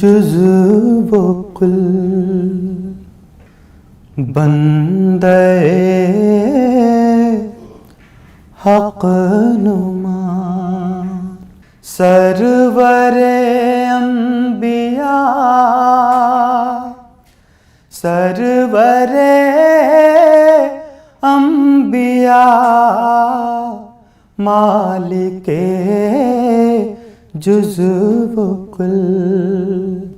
جزو و کل بندے حق نما سرور انبیاء سرور انبیاء مالک جزو و کل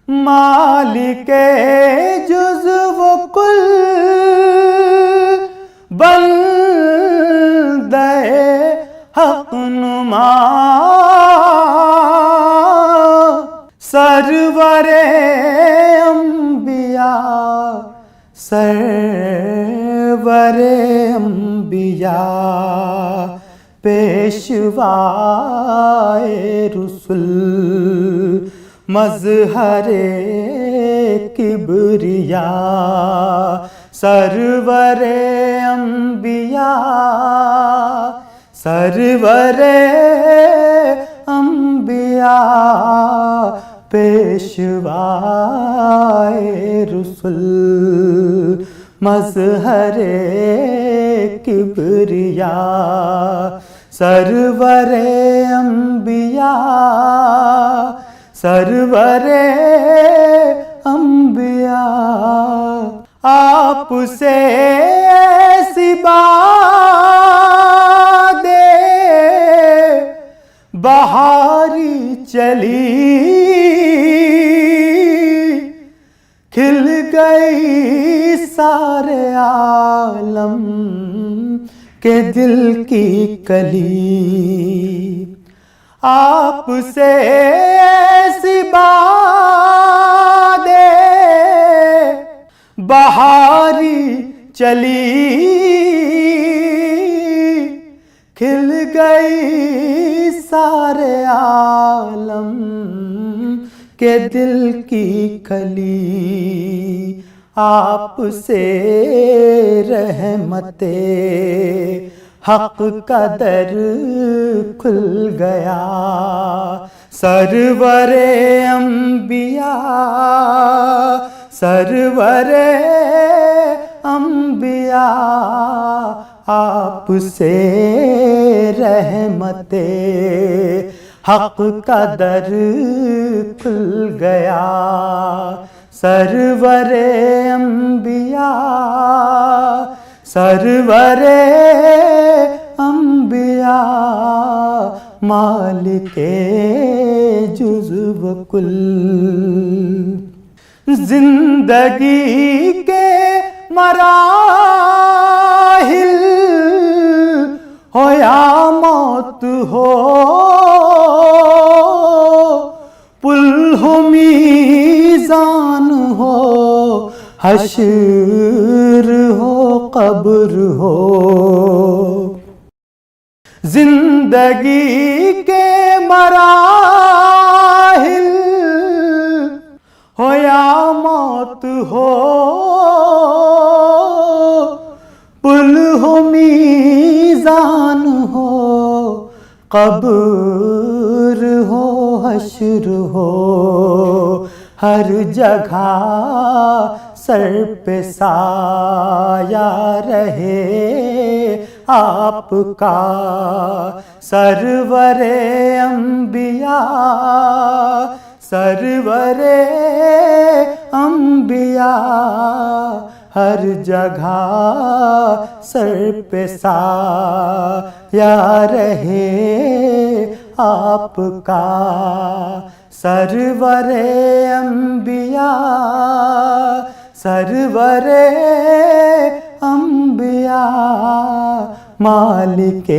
مالک جزو و کل بندے حق نما سرور انبیاء سرور انبیاء پیشوائے رسول مظہر کبریا سرور انبیاء سرور انبیاء پیشوائے رسول مظہر کبریا سرور انبیاء سرور انبیاء آپ سے ایسی باد بہاری چلی کھل گئی سارے عالم کے دل کی کلی آپ سے ایسی باد بہاری چلی کھل گئی سارے عالم کے دل کی کلی آپ سے رحمت حق کا در کھل گیا سرور انبیاء سرور انبیاء آپ سے رحمت حق کا در کھل گیا سرور انبیاء سرور انبیاء مالک جزو و کل زندگی کے مراحل ہو یا موت ہو پل ہو میزان ہو حشر ہو قبر ہو زندگی کے مراحل ہو یا موت ہو پل ہو میزان ہو قبر ہو حشر ہو ہر جگہ سر پہ سایہ رہے آپ کا سرور انبیاء سرور انبیاء ہر جگہ سر پہ سایہ رہے آپ کا سرور انبیاء سرور انبیاء مالک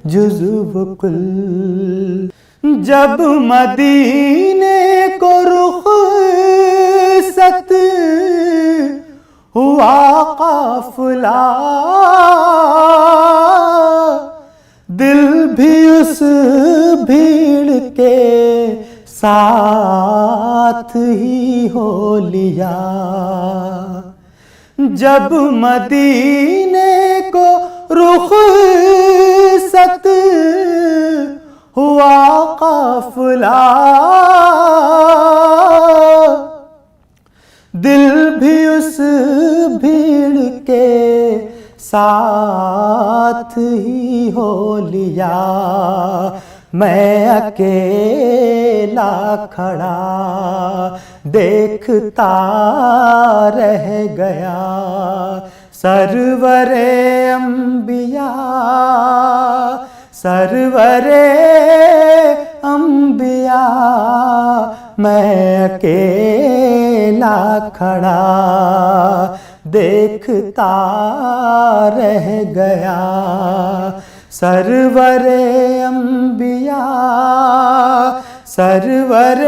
جزو و کل جب مدینے کو رخصت ہوا قافلہ دل بھی اس بھیڑ کے ساتھ ہی ہو لیا جب مدینے کو رخصت ہوا قافلہ، دل بھی اس بھیڑ کے ساتھ ہی ہو لیا، میں اکیلا کھڑا دیکھتا رہ گیا، سرور انبیاء سرور انبیاء، میں اکیلا کھڑا دیکھتا رہ گیا، سرور انبیاء سرور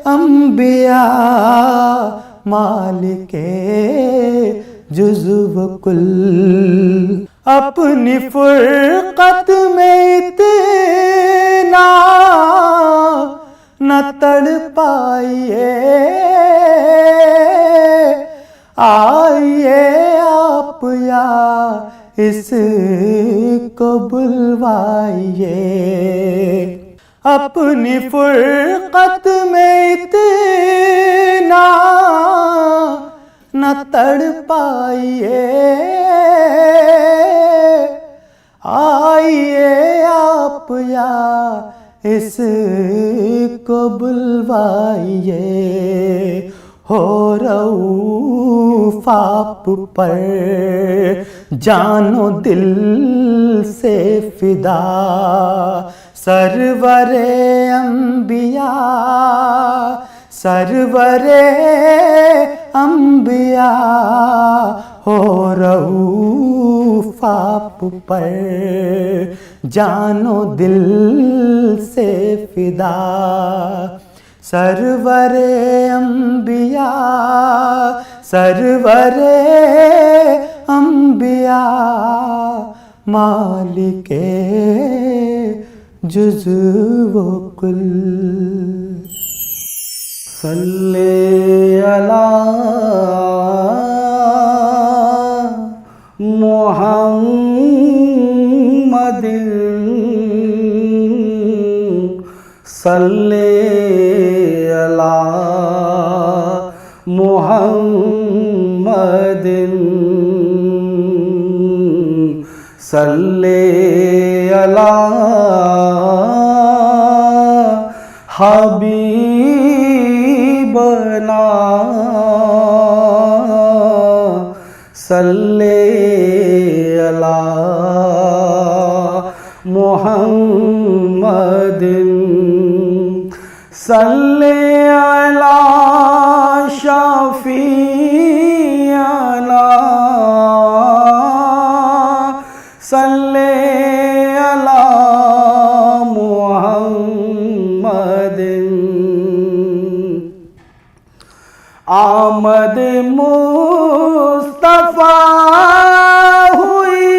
انبیاء، مالک جزو و کل، اپنی فرقت میں اتنا نہ تڑ پائیے، آئیے آپ یا اس کو بلوائیے، اپنی فرقت میں اتنا نہ تڑ پائیے، آئیے آپ یا اس کو بلوائیے، ہو رؤوف آپ پر جان و دل سے فدا، سرور انبیاء سرور انبیاء، ہو رؤوف آپ پر جان و دل سے فدا، سرور انبیاء سرور انبیاء، مالک جزو و کل، صلی علی محمد، صلی علی محمد، صلی علی حبیبنا، صلی علی محمد، صلی علی شفیعنا، صلی علی محمد، آمد مصطفیٰ ہوئی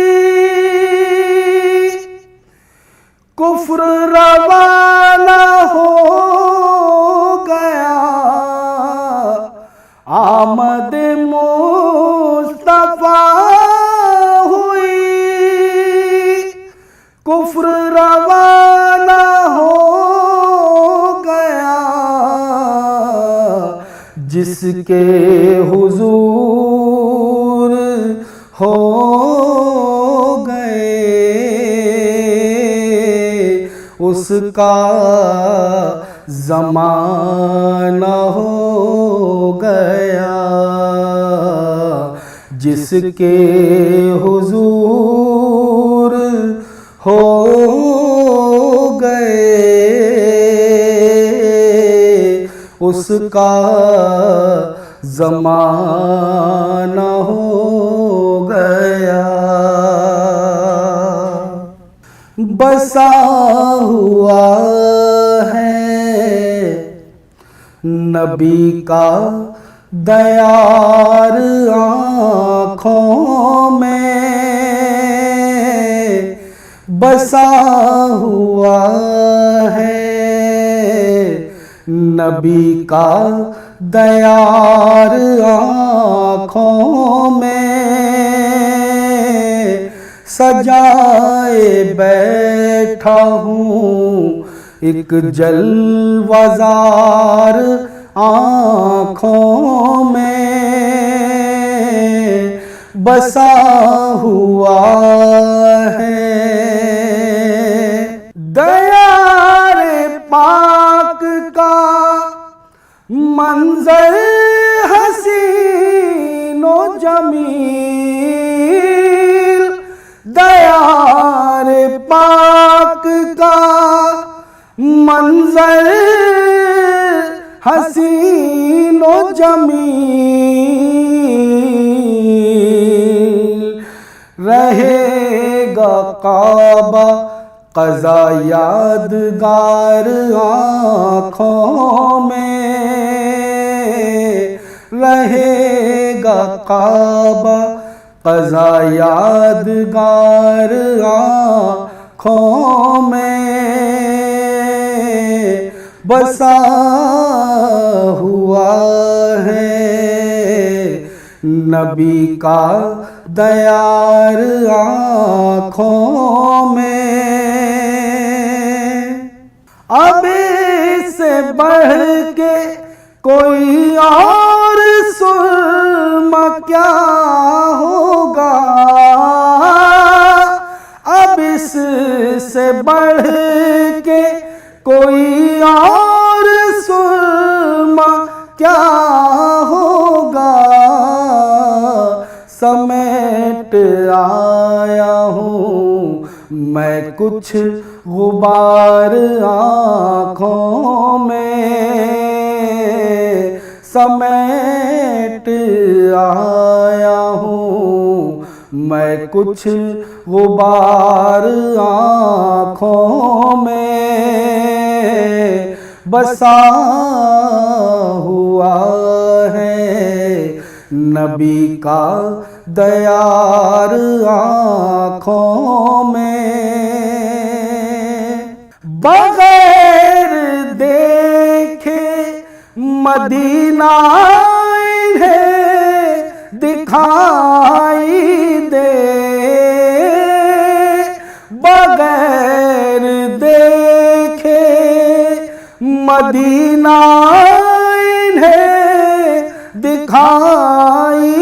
کفر روانہ ہو گیا، آمد مصطفیٰ ہوئی کفر روانہ ہو گیا، جس کے حضور ہو گئے اس کا زمانہ ہو گیا، جس کے حضور ہو گئے اس کا زمانہ ہو گیا، بسا ہوا ہے نبی کا دیار آنکھوں میں، بسا ہوا ہے نبی کا دیار آنکھوں میں، سجائے بیٹھا ہوں ایک جلوہزار آنکھوں میں بسا ہوا ہے دیار پاک کا منظر حسین و جمیل دیار پاک کا منظر حسین و جمیل رہے گا کعبہ قضا یادگار آنکھوں میں رہے گا کعبہ قضا یادگار آنکھوں میں بسا ہوا ہے نبی کا دیار آنکھوں میں اب اس سے بڑھ کے کوئی اور سرما کیا ہوگا اب اس سے بڑھ کے کوئی اور سرما کیا ہوگا سمیٹ آیا ہوں میں کچھ غبار آنکھوں میں سمیٹ آیا ہوں میں کچھ غبار آنکھوں میں بسا ہوا ہے نبی کا دیار آنکھوں میں بغیر دیکھے مدینہ انہیں دکھائی دے بغیر دیکھے مدینہ انہیں دکھائی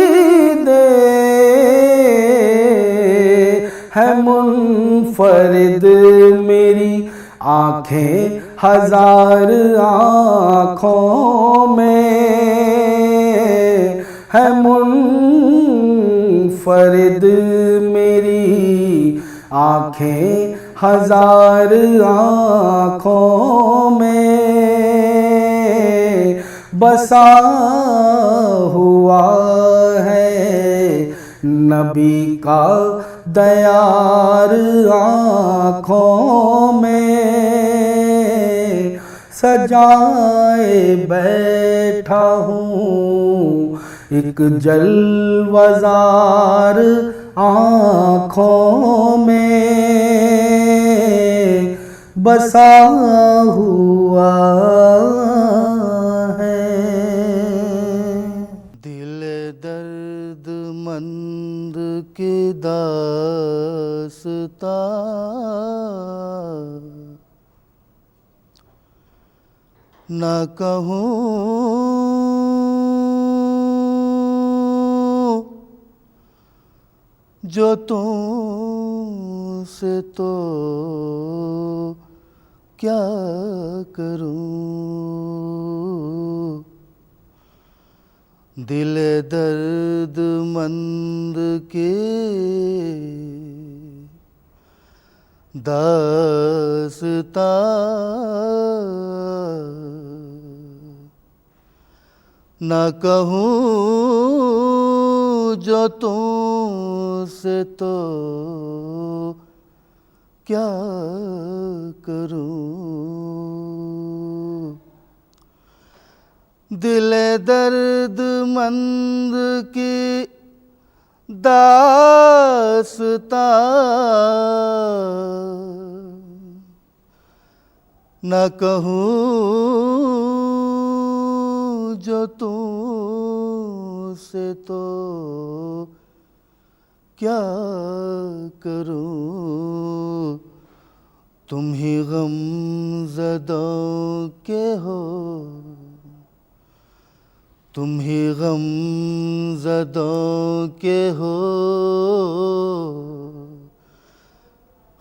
دے ہے منفرد میری آنکھیں ہزار آنکھوں میں ہے منفرد میری آنکھیں ہزار آنکھوں میں بسا ہوا ہے نبی کا دیار آنکھوں میں سجائے بیٹھا ہوں ایک جلوہزار آنکھوں میں بسا ہوا ہے دل درد مند کی داستان نہ کہوں جو تم سے تو کیا کروں دل درد مند کے داستان نہ کہوں جو تم سے تو کیا کروں دل درد مند کی داستان نہ کہوں جو تم سے تو کیا کروں، تم ہی غم زدوں کے ہو، تم ہی غم زدوں کے ہو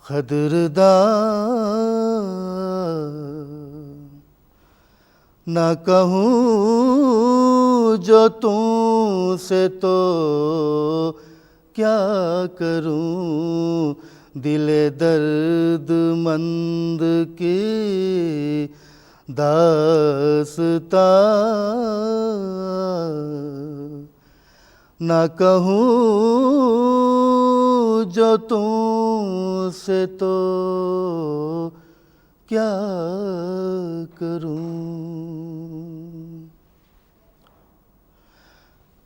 قدردان، نہ کہوں جو تم سے تو کیا کروں، دل درد مند کی داستان، نہ کہوں جو تم سے تو کیا کروں،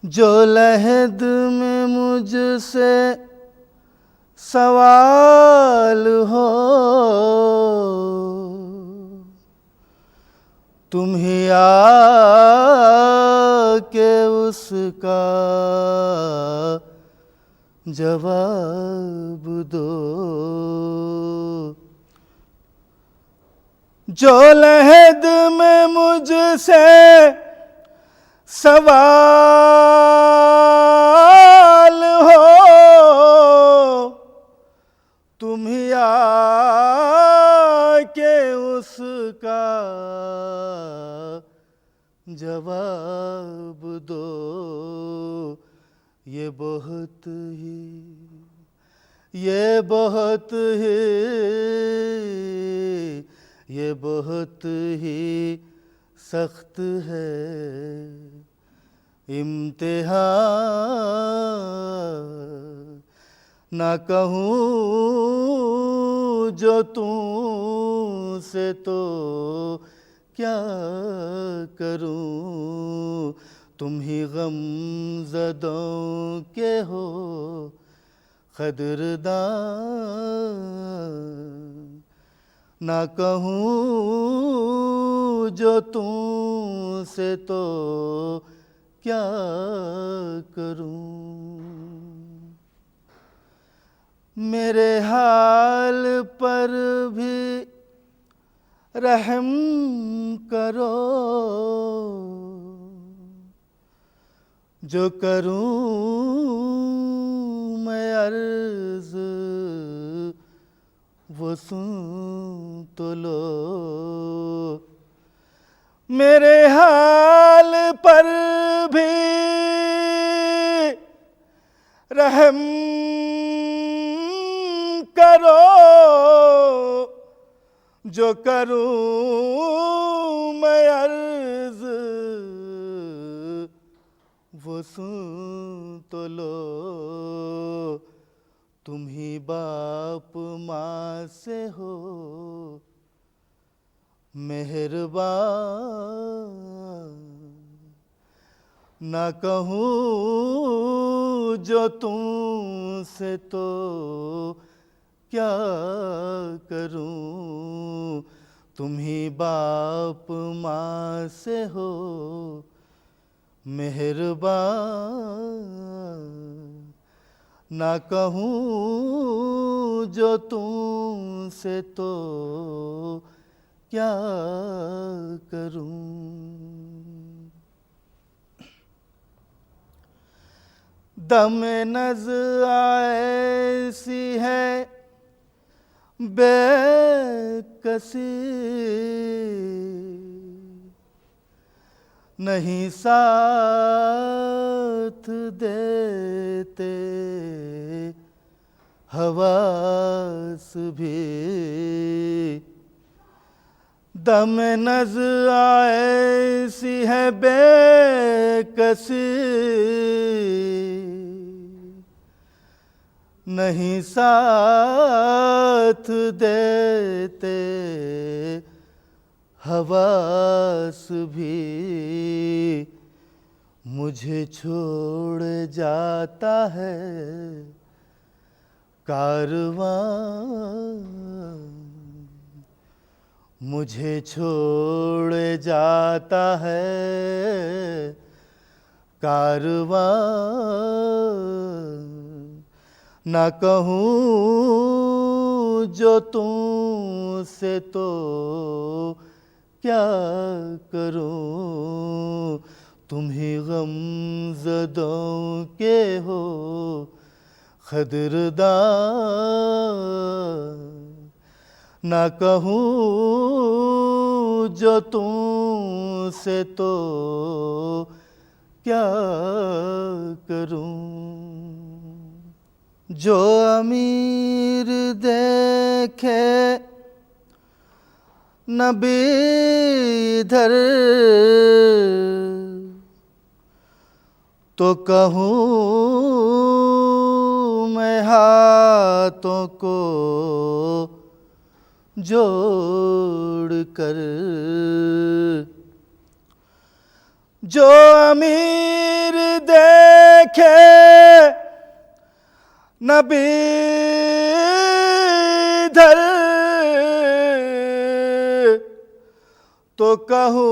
جو لحد میں مجھ سے سوال ہو، تم ہی آ کے اس کا جواب دو، جو لحد میں مجھ سے سوال ہو، تم ہی آ کے اس کا جواب دو، یہ بہت ہی سخت ہے امتحان، نہ کہوں جو تم سے تو کیا کروں، تم ہی غم زدوں کے ہو قدردان، نہ کہوں جو تم سے تو کیا کروں، میرے حال پر بھی رحم کرو، جو کروں میں عرض وہ سن تو لو، میرے حال پر بھی رحم کرو، جو کروں میں عرض وہ سن تو لو، تم ہی باپ ماں سے ہو مہربان، نہ کہوں جو تم سے تو کیا کروں، تم ہی باپ ماں سے ہو مہربان، نہ کہوں جو تم سے تو کیا کروں، دم نز ایسی ہے بے کسی، نہیں ساتھ دیتے حواس بھی، دم نز ایسی ہے بے کسی، نہیں ساتھ دیتے حواس بھی، مجھے چھوڑ جاتا ہے کارواں، مجھے چھوڑ جاتا ہے کارواں، نہ کہوں جو تم سے تو کیا کروں، تم ہی غم زدوں کے ہو قدردان، نہ کہوں جو تم سے تو کیا کروں۔ جو امیر دیکھے نہ ادھر تو کہوں میں ہاتھوں کو جوڑ کر، جو امیر دیکھے نہ ادھر تو کہوں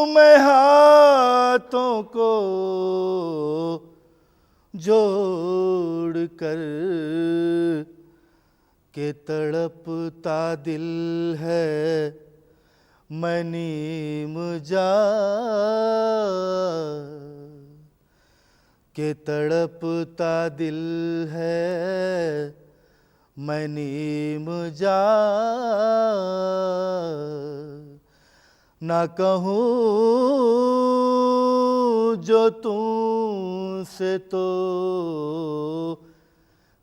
میں ہاتھوں کو جوڑ کر، کہ تڑپتا دل ہے میں نیم جان، کہ تڑپتا دل ہے میں نیم جان، نہ کہوں جو تم سے تو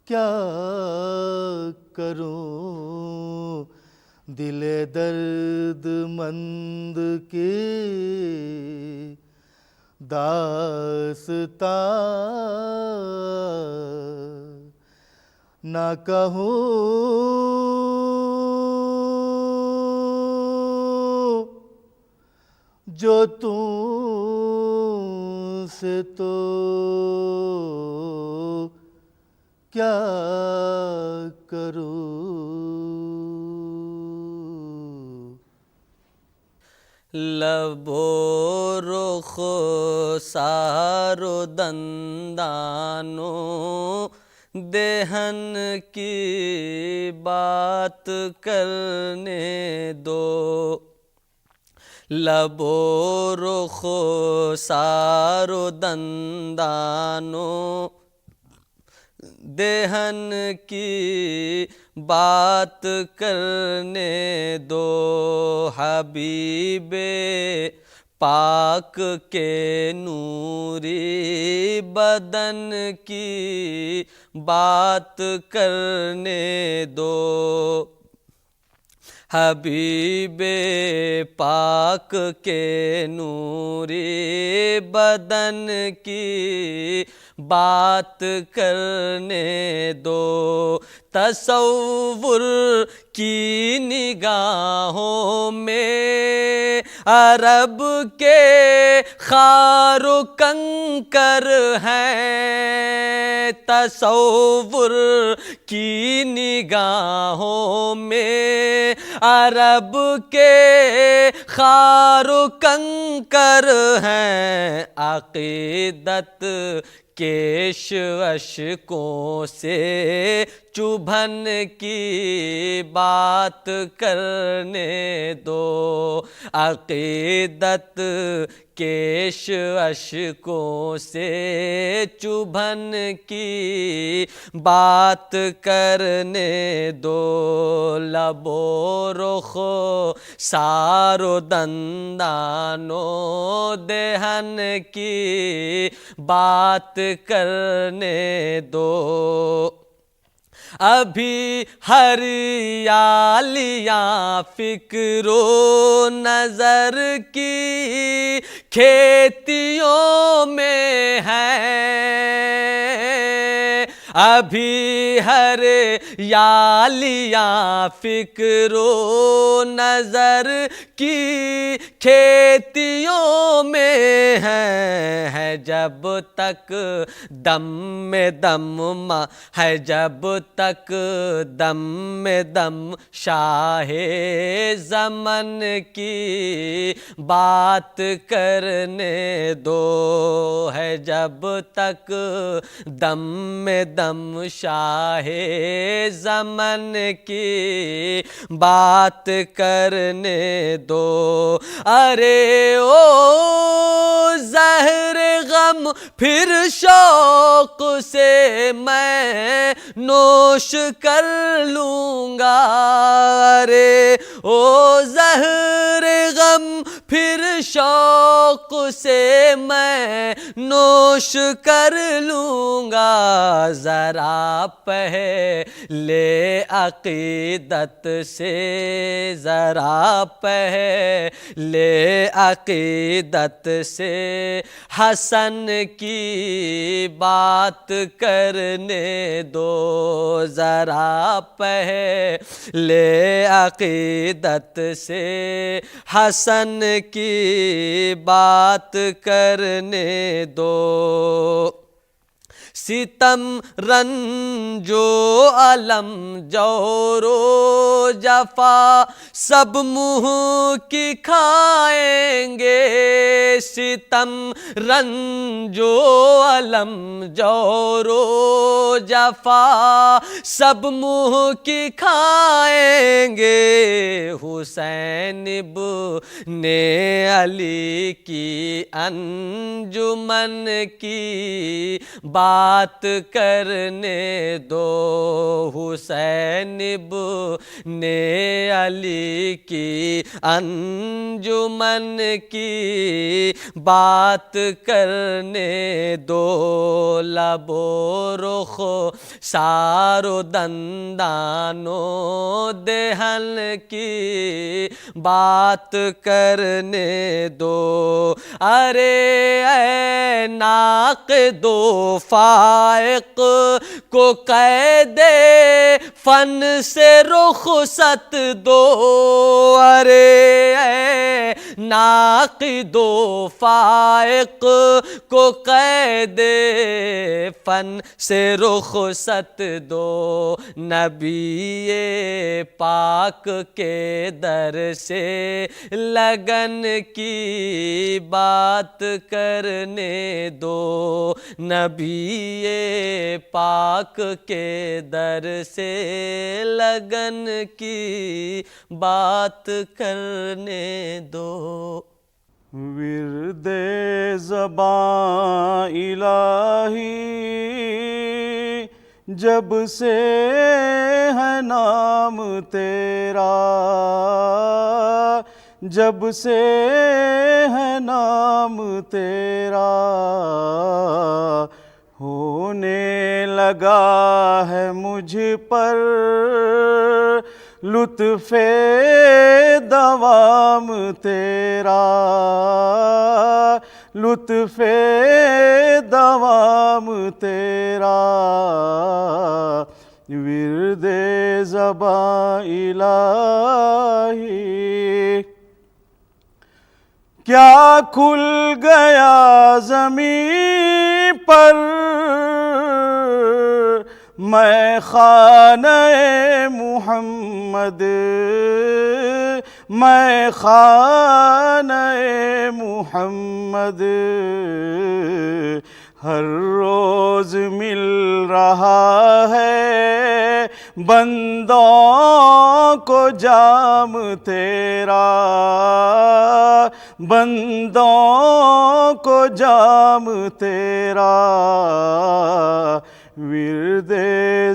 کیا کروں، دل درد مند کی داستان، نہ کہوں جو تم سے تو کیا کروں۔ لب و رخ سار و دندانوں دہن کی بات کرنے دو، لب و رخ سار و دندانوں دہن کی بات کرنے دو، حبیب پاک کے نوری بدن کی بات کرنے دو، حبیب پاک کے نوری بدن کی بات کرنے دو، تصور کی نگاہوں میں عرب کے خار و کنکر ہیں، تصور کی نگاہوں میں عرب کے خار و کنکر ہیں، عقیدت کیش اشکوں سے چبھن کی بات کرنے دو، عقیدت کیش اشکوں سے چبھن کی بات کرنے دو، لب و رخ سار و دندانوں دہن کی بات کرنے دو، ابھی ہریالیاں فکر و نظر کی کھیتیوں میں ہے، ابھی ہریالیاں فکر و نظر کی کھیتیوں میں ہے جب تک دم میں دم ہے جب تک دم میں دم شاہ زمن کی بات کرنے دو، ہے جب تک دم میں دم شاہ زمن کی بات کرنے دو۔ ارے او زہر غم پھر شوق سے میں نوش کر لوں گا، ارے او زہر غم پھر شوق سے میں نوش کر لوں گا، ذرا پہلے عقیدت سے، ذرا پہلے عقیدت سے حسن کی بات کرنے دو، ذرا پہلے عقیدت سے حسن کی بات کرنے دو۔ ستم رنج و الم جور و جفا سب منہ کی کھائیں گے، ستم رنج و الم جور و جفا سب منہ کی کھائیں گے، حسین ابن علی کی انجمن کی بات کرنے دو، حسین ابن علی کی انجمن کی بات کرنے دو، لب و رخ سار و دندان و دہن کی بات کرنے دو، ارے اے ناقد و فائق کو قید فن سے رخصت دو، ارے اے ناقد و فائق کو قید فن سے رخصت دو، نبی پاک کے در سے لگن کی بات کرنے دو، نبی پاک کے در سے لگن کی بات کرنے دو۔ ورد زباں الہی جب سے ہے نام تیرا، جب سے ہے نام تیرا، ہونے لگا ہے مجھ پر لطف دوام تیرا، لطف دوام تیرا، ورد زباں الہی کیا کھل گیا زمین پر، میں خانہ محمد، میں خانہ محمد، ہر روز مل رہا ہے بندوں کو جام تیرا، بندوں کو جام تیرا، ورد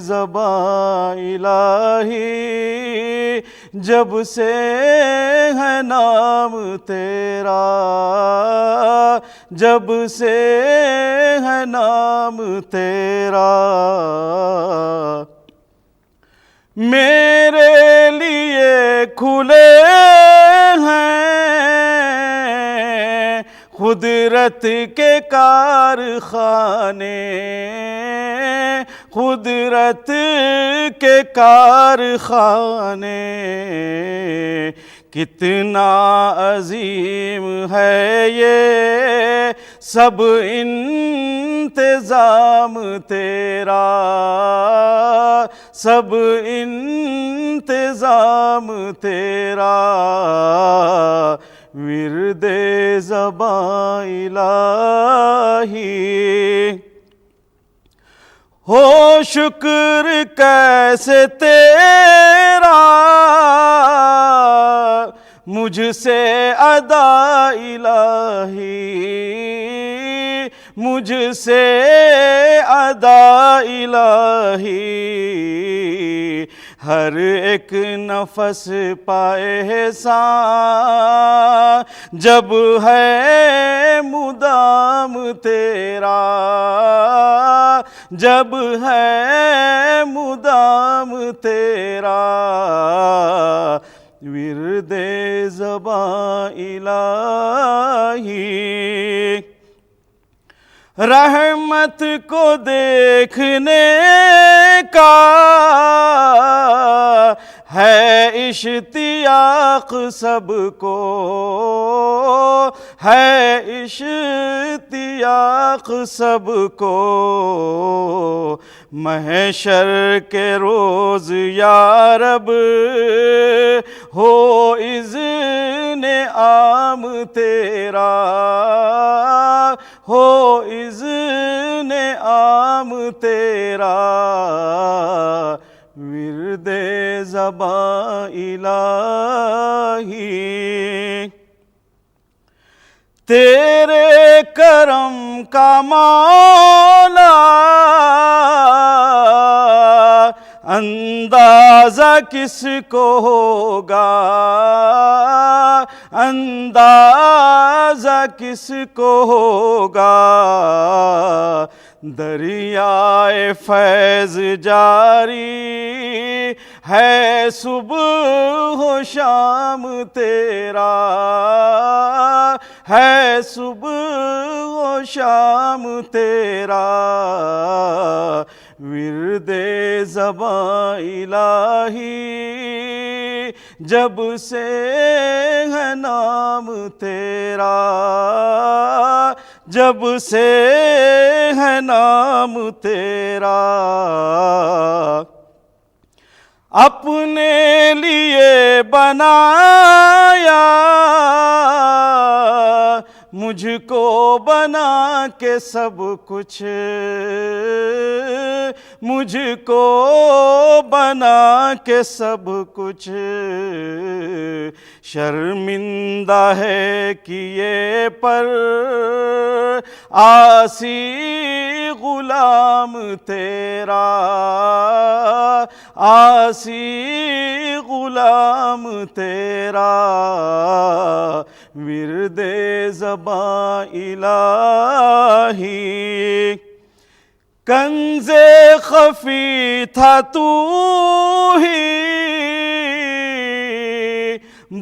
زباں الہی جب سے ہے نام تیرا، جب سے ہے نام تیرا، میرے لیے کھلے ہیں قدرت کے کارخانے، قدرت کے کارخانے، کتنا عظیم ہے یہ سب انتظام تیرا، سب انتظام تیرا، ورد زباں الہی۔ ہو شکر کیسے تیرا مجھ سے ادا الہی، مجھ سے ادا الہی، ہر ایک نفس پائے احسان جب ہے مدام تیرا، جب ہے مدام تیرا، ورد زباں الہی۔ رحمت کو دیکھنے کا ہے اشتیاق سب کو، ہے اشتیاق سب کو، محشر کے روز یا رب ہو اذن عام تیرا، ہو اذن عام تیرا، ورد زباں الہی۔ تیرے کرم کا مولا اندازہ کس کو ہوگا، اندازہ کس کو ہوگا، دریائے فیض جاری ہے صبح و شام تیرا، ہے صبح و شام تیرا، ورد زباں الہی، جب سے ہے نام تیرا، جب سے ہے نام تیرا، اپنے لیے بنایا مجھ کو بنا کے سب کچھ، مجھ کو بنا کے سب کچھ، شرمندہ ہے کیے پر عاصی غلام تیرا، عاصی غلام تیرا، ورد زباں الہی۔ کنز خفی تھا تو ہی،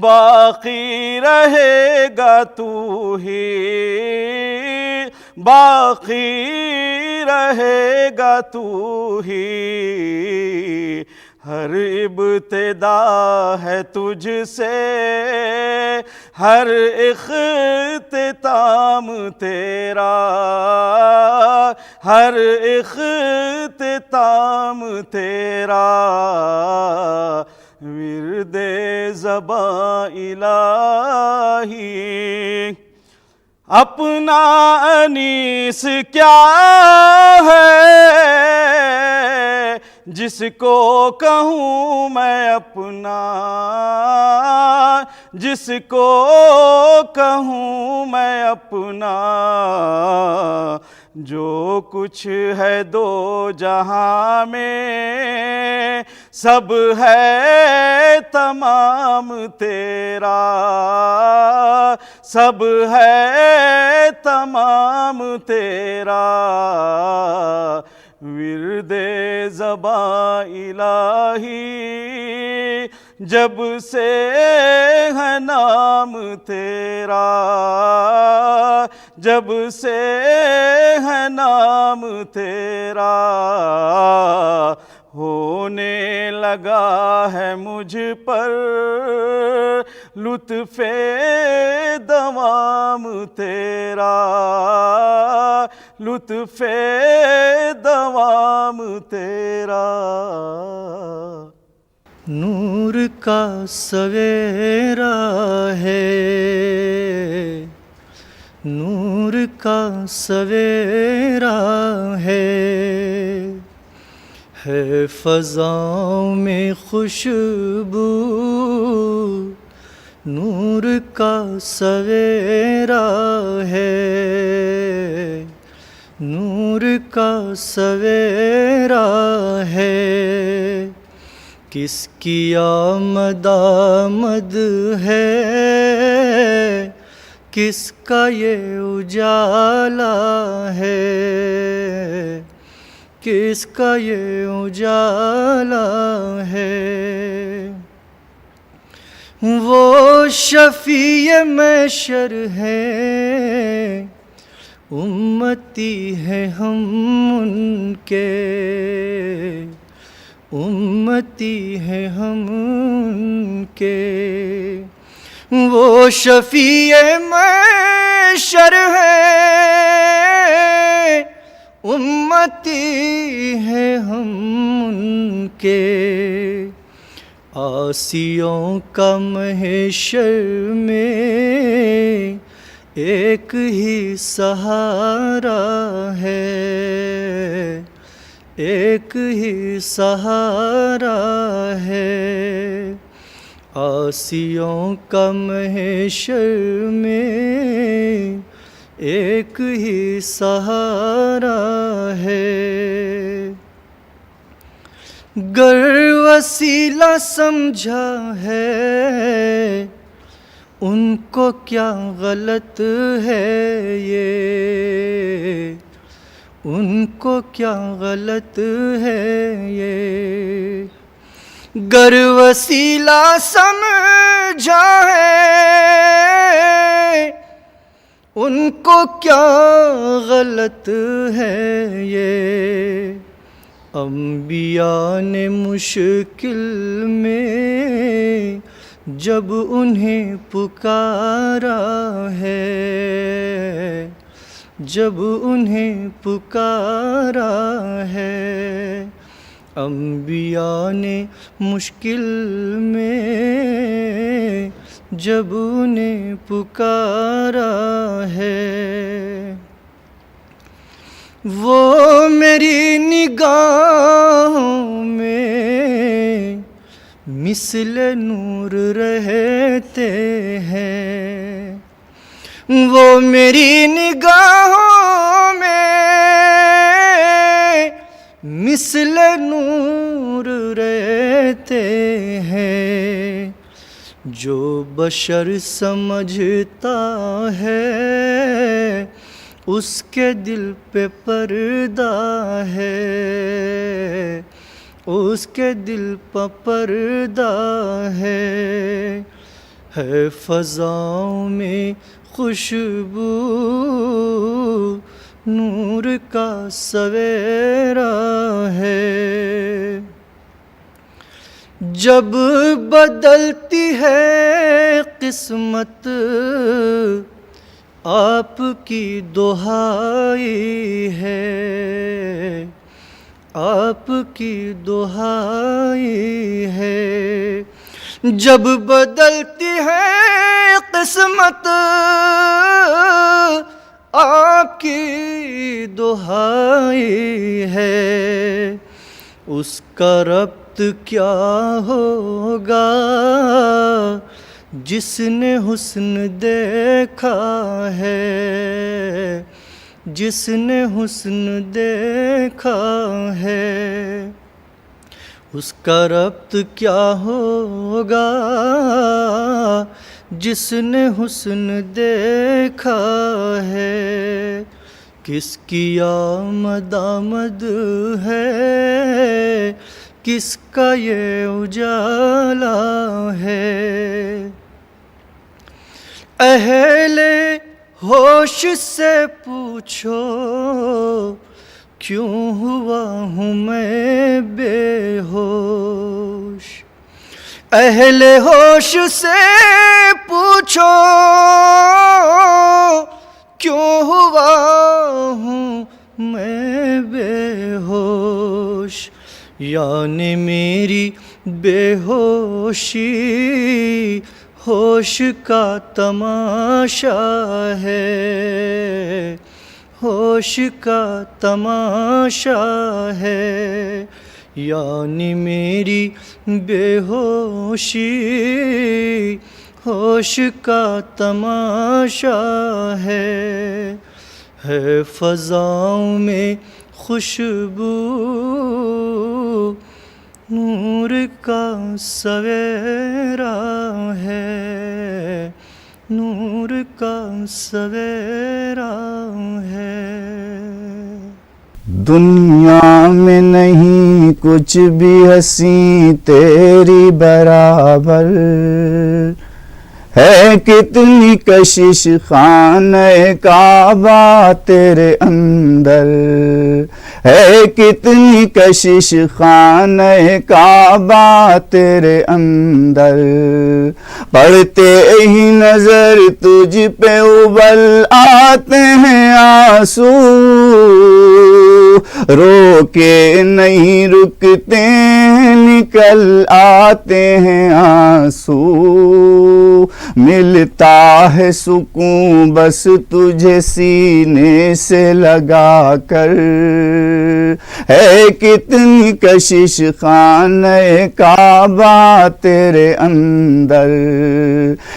باقی رہے گا تو ہی، باقی رہے گا تو ہی، ہر ابتدا ہے تجھ سے، ہر اختتام تیرا، ہر اختتام تیرا، ورد زباں الہی۔ اپنا انیس کیا ہے جس کو کہوں میں اپنا، جس کو کہوں میں اپنا، جو کچھ ہے دو جہاں میں سب ہے تمام تیرا، سب ہے تمام تیرا، ورد زباں الہی، جب سے ہے نام تیرا، جب سے ہے نام تیرا ہونے لگا ہے مجھ پر لطف دوام تیرا، لطف دوام تیرا۔ نور کا سویرا ہے، نور کا سویرا ہے فضاؤں میں خوشبو، نور کا سویرا ہے، نور کا سویرا ہے۔ کس کی آمد آمد ہے، کس کا یہ اجالا ہے، کس کا یہ اجالا ہے۔ وہ شفیع محشر ہے، امتی ہیں ہم ان کے، امتی ہیں ہم ان کے۔ وہ شفیع محشر ہے، امتی ہیں ہم ان کے۔ عاصیوں کا محشر میں ایک ہی سہارا ہے، ایک ہی سہارا ہے۔ عاصیوں کا محشر میں ایک ہی سہارا ہے۔ گر وسیلہ سمجھا ہے ان کو کیا غلط ہے یہ، ان کو کیا غلط ہے یہ۔ گر وسیلہ سمجھا ہے ان کو کیا غلط ہے یہ۔ انبیاء نے مشکل میں جب انہیں پکارا ہے، جب انہیں پکارا ہے۔ انبیاء نے مشکل میں جب انہیں پکارا ہے۔ وہ میری نگاہوں میں مثل نور رہتے ہیں، وہ میری نگاہوں میں مثل نور رہتے ہیں۔ جو بشر سمجھتا ہے اس کے دل پہ پردہ ہے، اس کے دل پہ پردہ ہے۔ فضاؤں میں خوشبو، نور کا سویرا ہے۔ جب بدلتی ہے قسمت آپ کی دہائی ہے، آپ کی دہائی ہے۔ جب بدلتی ہے قسمت آپ کی دہائی ہے، اس کا ربط کیا ہوگا جس نے حسن دیکھا ہے، جس نے حسن دیکھا ہے۔ اس کا ربط کیا ہوگا جس نے حسن دیکھا ہے۔ کس کی آمد آمد ہے، کس کا یہ اجالا ہے۔ اہل ہوش سے پوچھو کیوں ہوا ہوں میں بے ہوش، اہل ہوش سے پوچھو کیوں ہوا ہوں میں بے ہوش، یعنی میری بے ہوشی ہوش کا تماشا ہے، ہوش کا تماشا ہے، یعنی میری بے ہوشی ہوش کا تماشا ہے فضاؤں میں خوشبو نور کا سویرا ہے، نور کا سویرا ہے۔ دنیا میں نہیں کچھ بھی ہنسی تیری برابر، ہے کتنی کشش خانہ کعبہ تیرے اندر، ہے کتنی کشش خانہ کعبہ تیرے اندر، پڑھتے ہی نظر تجھ پہ ابل آتے ہیں آنسو، رو کے نہیں رکتے نکل آتے ہیں آنسو، ملتا ہے سکون بس تجھے سینے سے لگا کر، ہے کتنی کشش خانہ کعبہ تیرے اندر،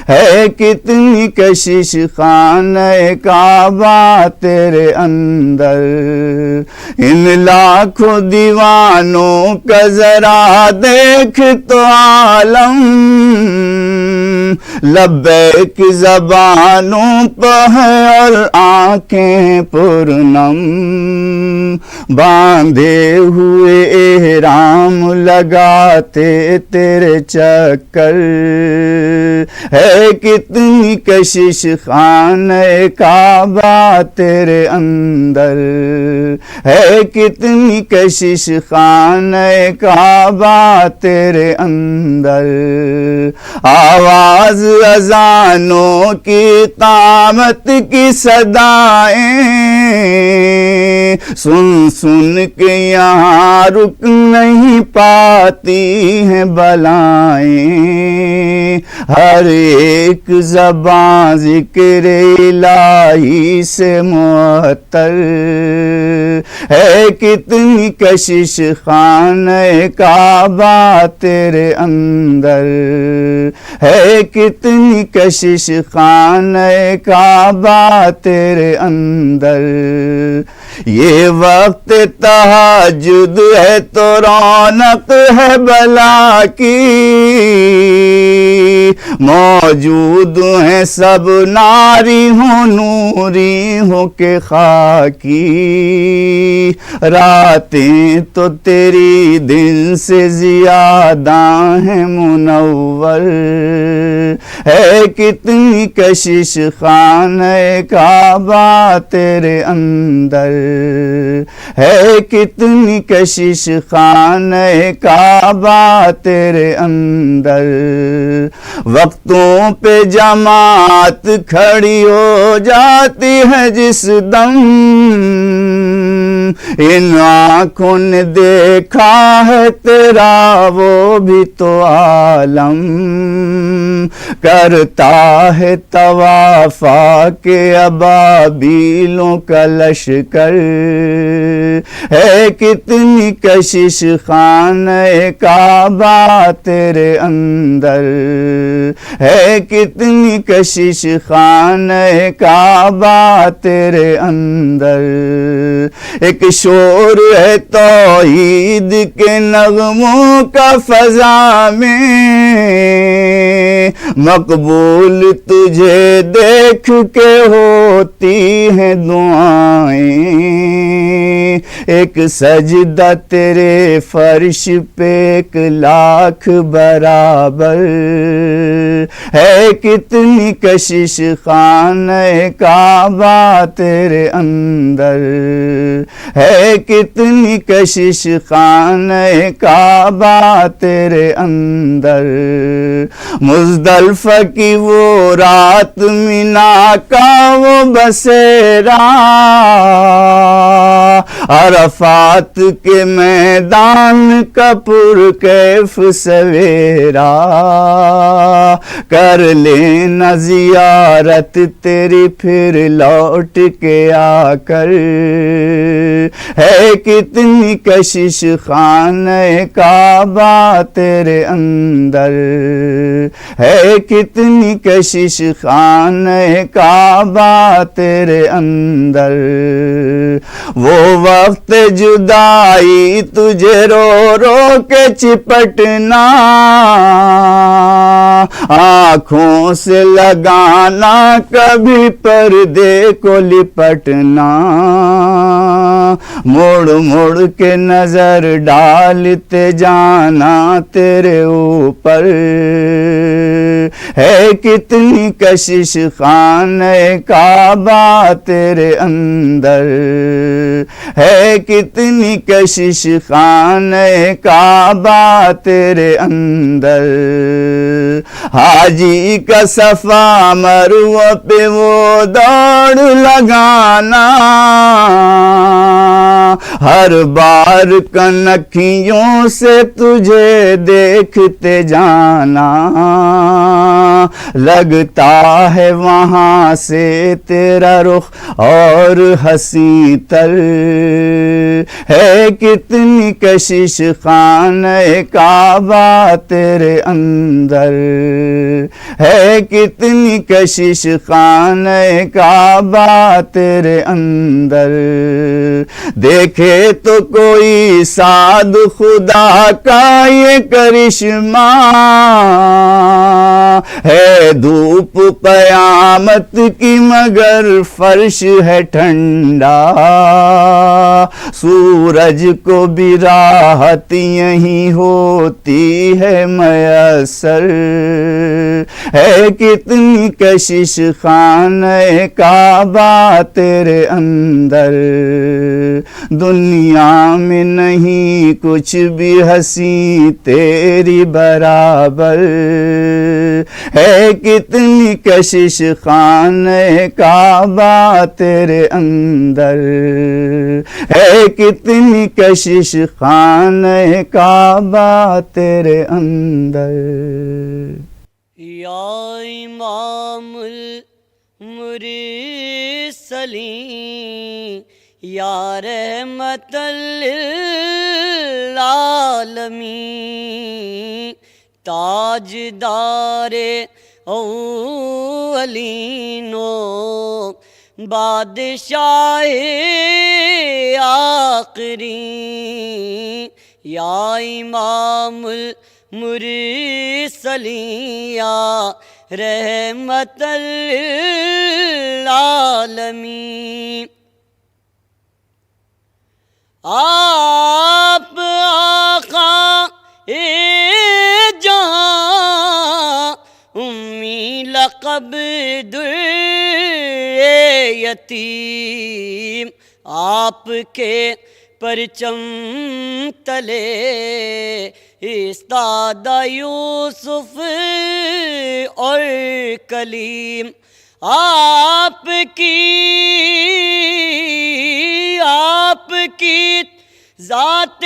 ہے کتنی کشش خانہ کعبہ تیرے اندر، ان لاکھوں دیوانوں کا ذرا دیکھ تو عالم، لبیک زبانوں پہ ہے اور آنکھیں پرنم، باندھے ہوئے احرام لگاتے تیرے چکر، ہے کتنی کشش خانہ کعبہ تیرے اندر، ہے کتنی کشش خانہ کعبہ تیرے اندر، آواز اذانوں کی قامت کی صدائیں سن سن کے یہاں رک نہیں پاتی ہیں بلائیں، ہر ایک زبان ذکر الہی سے معطر، ہے کتنی کشش خانہ کعبہ تیرے اندر، ہے کتنی کشش خانہ کعبہ تیرے اندر، یہ وقت تہجد ہے تو رونق ہے بلا کی، موجود ہیں سب ناری ہوں نوری ہوں کہ خاکی، راتیں تو تیری دن سے زیادہ ہیں منور، ہے کتنی کشش خانہ کعبہ تیرے اندر، ہے کتنی کشش خانہ کعبہ تیرے اندر، وقتوں پہ جماعت کھڑی ہو جاتی ہے جس دم، ان آنکھوں نے دیکھا ہے تیرا وہ بھی تو عالم، کرتا ہے طواف کے ابابیلوں کا لشکر، ہے کتنی کشش خانہ کعبہ تیرے اندر، ہے کتنی کشش خانہ کعبہ تیرے اندر، ایک شور ہے توحید کے نغموں کا فضا میں، مقبول تجھے دیکھ کے ہوتی ہیں دعائیں، ایک سجدہ تیرے فرش پہ 1,00,000 برابر ہے، کتنی کشش خانہ کعبہ تیرے اندر ہے، کتنی کشش خانہ کعبہ تیرے اندر، مزدلفہ کی وہ رات، مینا کا وہ بسیرا، عرفات کے میدان کا پرکیف سویرا، کر لینا زیارت تیری پھر لوٹ کے آ کر، ہے کتنی کشش خانہ کعبہ تیرے اندر، ہے کتنی کشش خانہ کعبہ تیرے اندر، وہ وقت جدائی تجھے رو رو کے چپٹنا، آنکھوں سے لگانا کبھی پردے کو لپٹنا، موڑ موڑ کے نظر ڈالتے جانا تیرے اوپر، ہے کتنی کشش خانہ کعبہ تیرے اندر، ہے کتنی کشش خانہ کعبہ تیرے اندر، حاجی کا صفا مروہ پہ وہ دوڑ لگانا، ہر بار کنکھیوں سے تجھے دیکھتے جانا، لگتا ہے وہاں سے تیرا رخ اور حسین تر، ہے کتنی کشش خانہ کعبہ تیرے اندر، ہے کتنی کشش خانہ کعبہ تیرے اندر، دیکھے تو کوئی سعد خدا کا یہ کرشمہ، ہے دھوپ قیامت کی مگر فرش ہے ٹھنڈا، سورج کو بھی راحت یہی ہوتی ہے میسر، ہے کتنی کشش خانہ کعبہ تیرے اندر، دنیا میں نہیں کچھ بھی ہنسی تیری برابر، ہے کتنی کشش خانہ کعبہ تیرے اندر، ہے کتنی کشش خانہ کعبہ تیرے اندر۔ یا امام المرسلین یا رحمت للعالمین، تاجدار اولین و بادشاہ آخرین، یا امام المرسلین یا رحمت للعالمین، آپ آقا جہاں امی لقب در یتیم، آپ کے پرچم تلے استاد یوسف اور کلیم، آپ کی ذات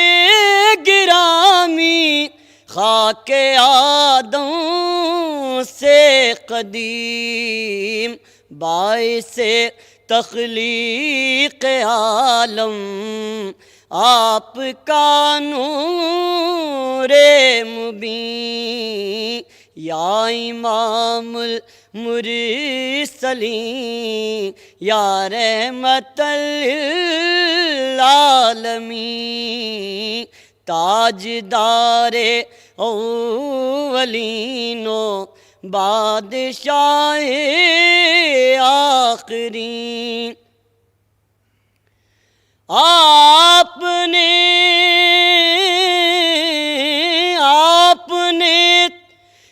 گرامی خاک آدم سے قدیم، باعث تخلیق عالم آپ کا نور مبین، یا امام المرسلین یا رحمت للعالمین، تاجدار اولین و بادشاہ آخرین، آپ نے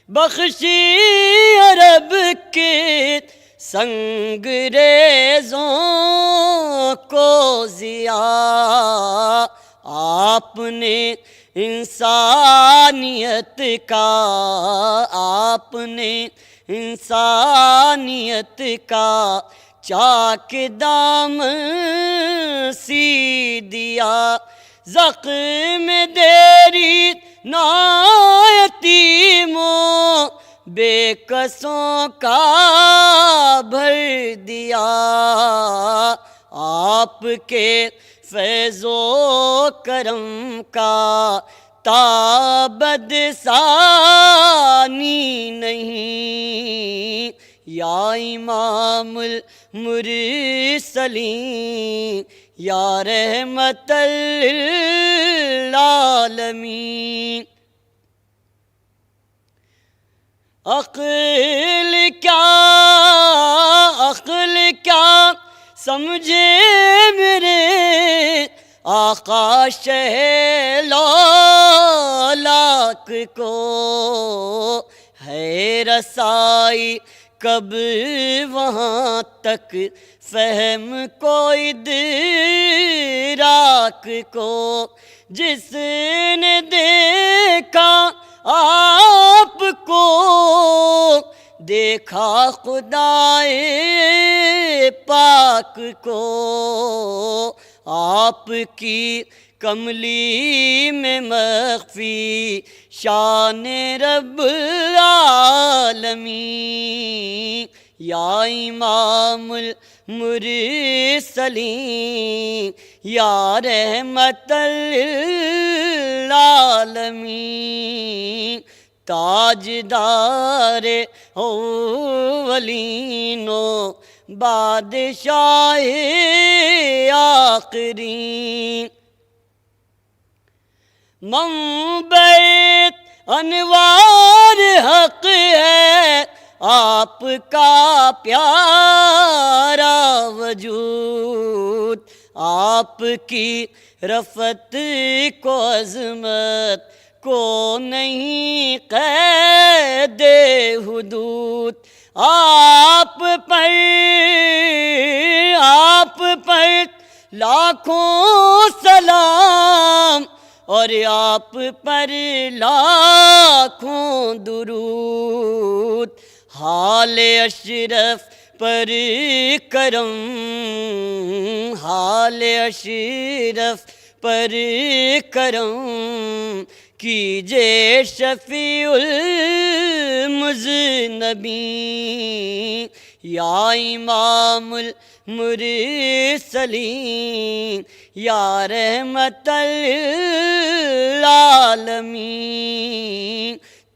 بخشی عرب کے سنگریزوں کو ضیاء، آپ نے انسانیت کا چاک دامن سی دیا، زخم دیری نایتیموں بے کسوں کا بھر دیا، آپ کے فیض و کرم کا تابد ثانی نہیں، یا امام المرسلین یا رحمت للعالمین۔ عقل کیا سمجھے میرے آقا شہ لالاک کو، ہے رسائی کب وہاں تک فہم کو ادراک کو، جس نے دیکھا آپ کو دیکھا خدائے پاک کو، آپ کی کملی میں مخفی شان رب العالمین، یا امام المرسلین یا رحمت للعالمین، تاجدار اولین و بادشاہ آخرین، منبع انوار حق ہے آپ کا پیارا وجود، آپ کی رفعت کو عظمت کو نہیں قید حدود، آپ پر لاکھوں سلام اور آپ پر لاکھوں درود، حال اشرف پر کرم، حال اشرف پر کرم کیجے شفیع المذنبین، یا امام المرسلین یا رحمت للعالمین،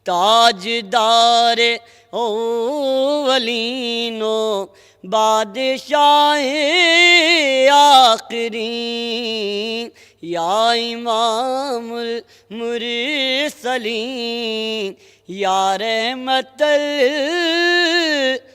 تاجدار اولین و بادشاہ آخرین، یا امام المرسلین یا رحمت للعالمین۔